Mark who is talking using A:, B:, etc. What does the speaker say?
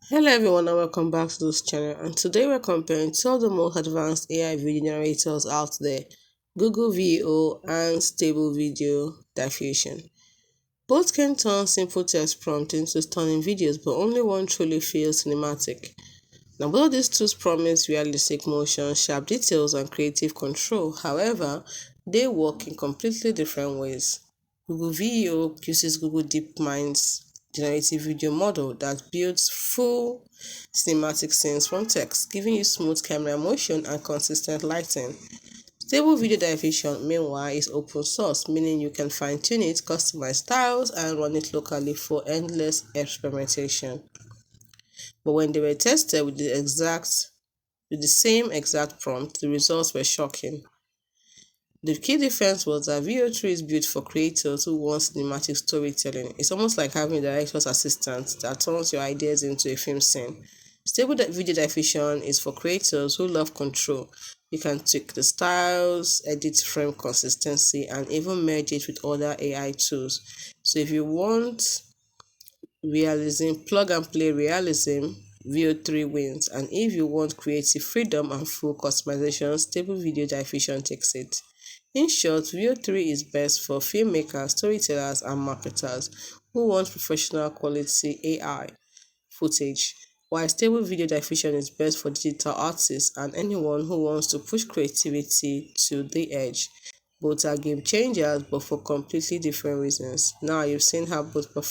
A: Hello everyone and welcome back to this channel, and today we're comparing two of the most advanced AI video generators out there, Google Veo and Stable Video Diffusion. Both can turn simple text prompt into stunning videos, but only one truly feels cinematic. Now both of these tools promise realistic motion, sharp details and creative control. However, they work in completely different ways. Google Veo uses Google DeepMind's generative video model that builds full cinematic scenes from text, giving you smooth camera motion and consistent lighting. Stable Video Diffusion, meanwhile, is open source, meaning you can fine-tune it, customize styles, and run it locally for endless experimentation. But when they were tested with the same exact prompt, the results were shocking. The key difference was that VO3 is built for creators who want cinematic storytelling. It's almost like having a director's assistant that turns your ideas into a film scene. Stable Video Diffusion is for creators who love control. You can tweak the styles, edit frame consistency, and even merge it with other AI tools. So if you want realism, plug and play realism, VO3 wins. And if you want creative freedom and full customization, Stable Video Diffusion takes it. In short, VO3 is best for filmmakers, storytellers, and marketers who want professional quality AI footage, while Stable Video Diffusion is best for digital artists and anyone who wants to push creativity to the edge. Both are game changers, but for completely different reasons. Now you've seen how both perform.